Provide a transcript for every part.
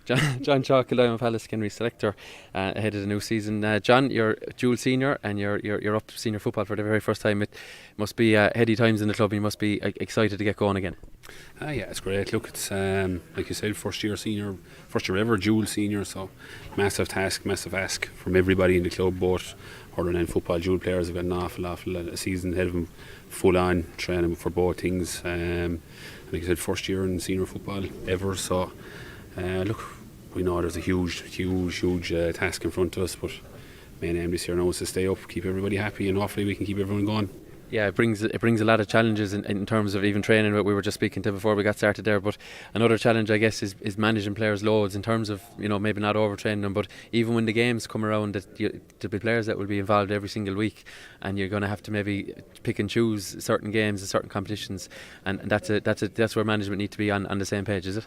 John Chawke, Kildimo Pallaskenry selector ahead of the new season. John, you're dual senior and you're up to senior football for the very first time. It must be heady times in the club. You must be excited to get going again. Yeah, it's great. Look, it's like you said, first year senior, first year ever dual senior. So massive task, massive ask from everybody in the club. Both hurling and football dual players have got an awful lot of season ahead of them, full on training for both things. Like I said, first year in senior football ever. So look, we know there's a huge task in front of us, but main aim this year now is to stay up, keep everybody happy, and hopefully we can keep everyone going. Yeah, it brings a lot of challenges in terms of even training, what we were just speaking to before we got started there. But another challenge, I guess, is managing players' loads in terms of, maybe not overtraining them, but even when the games come around, there'll be players that will be involved every single week, and you're going to have to maybe pick and choose certain games and certain competitions, and that's where management need to be on the same page, is it?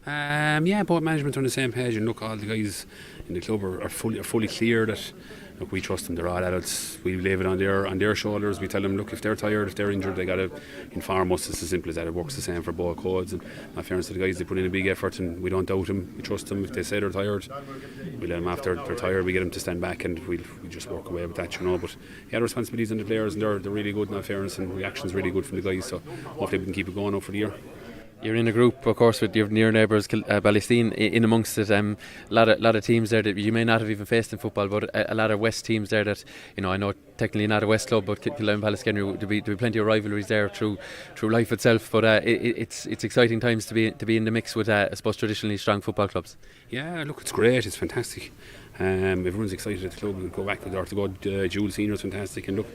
Yeah, both management are on the same page, and look, all the guys in the club are fully clear that, look, we trust them. They're all adults. We leave it on their shoulders. We tell them, look, if they're tired, if they're injured, they got to inform us. It's as simple as that. It works the same for both codes. And in fairness to the guys, they put in a big effort, and we don't doubt them. We trust them. If they say they're tired, we let them after they're tired. We get them to stand back, and we just work away with that, But yeah, the responsibilities on the players, and they're really good. In all fairness, and reaction's really good from the guys. So hopefully we can keep it going over the year. You're in a group, of course, with your near neighbours, Ballysteen, in amongst it. A lot of teams there that you may not have even faced in football, but a lot of West teams there that, I know technically not a West club, but Kildimo and Pallaskenry, there'll be plenty of rivalries there through life itself. But it's exciting times to be in the mix with, I suppose, traditionally strong football clubs. Yeah, look, it's great. It's fantastic. Everyone's excited at the club. Go back to go dual senior is fantastic. And look,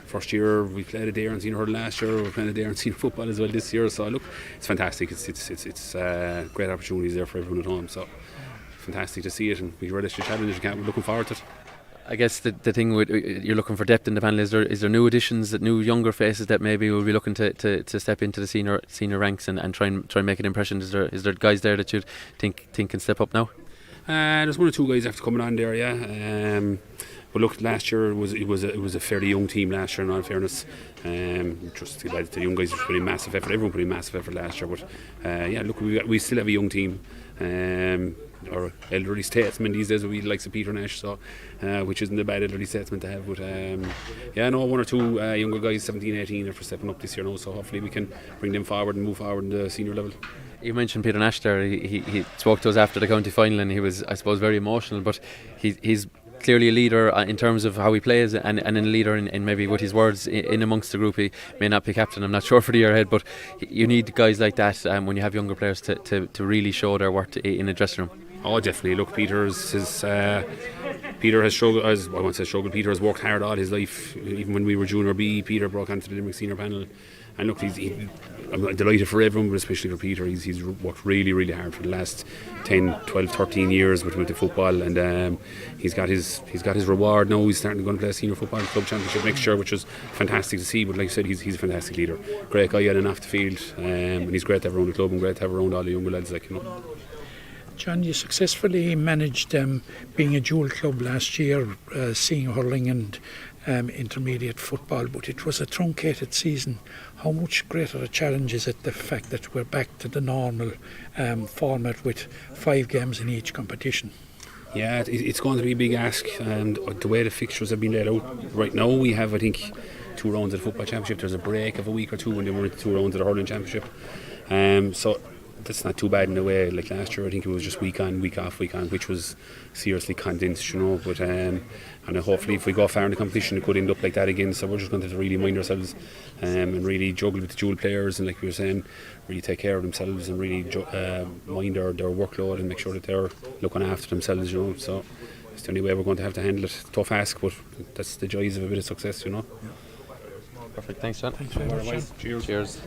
first year we played a day in senior hurling last year. We're playing a day in senior football as well this year. So look, it's fantastic. It's great opportunities there for everyone at home. So fantastic to see it, and we relish the challenge. We're looking forward to it. I guess the thing with you're looking for depth in the panel. Is there new additions, that new younger faces that maybe will be looking to step into the senior ranks and try and make an impression? Is there guys there that you think can step up now? There's one or two guys after coming on there, yeah. But look, last year it was a fairly young team last year. In all fairness, just the young guys put in massive effort. Everyone put in massive effort last year. But yeah, look, we still have a young team. Or elderly statesmen these days, we like Peter Nash, so which isn't a bad elderly statesman to have. But yeah, no, one or two younger guys, 17, 18, are for stepping up this year now. So hopefully we can bring them forward and move forward in the senior level. You mentioned Peter Nash there. He spoke to us after the county final, and he was, I suppose, very emotional. But he's clearly a leader in terms of how he plays, and a leader in maybe with his words in amongst the group. He may not be captain, I'm not sure, for the year ahead, but you need guys like that when you have younger players to really show their worth in a dressing room. Oh, definitely. Look, Peter has struggled. I won't say struggled. Peter has worked hard all his life. Even when we were junior B, Peter broke onto the Limerick senior panel. And look, I'm delighted for everyone, but especially for Peter. He's worked really hard for the last 10, 12, 13 years with the football, and he's got his reward now. He's starting to go and play a senior football club championship next year, which is fantastic to see. But like I said, he's a fantastic leader, great guy on and off the field, and he's great to have around the club and great to have around all the younger lads, John, you successfully managed being a dual club last year, senior hurling and intermediate football, but it was a truncated season. How much greater a challenge is it, the fact that we're back to the normal format with 5 games in each competition? Yeah, it's going to be a big ask, and the way the fixtures have been laid out right now, we have, I think, 2 rounds of the football championship. There's a break of a week or two when they were 2 rounds of the hurling championship. So that's not too bad in a way. Like last year, I think it was just week on, week off, which was seriously condensed, But and hopefully, if we go far in the competition, it could end up like that again. So we're just going to have to really mind ourselves and really juggle with the dual players, and like we were saying, really take care of themselves and really mind their workload and make sure that they're looking after themselves, So it's the only way we're going to have to handle it. Tough ask, but that's the joys of a bit of success, Perfect. Thanks, John. Thanks very much, John. Cheers.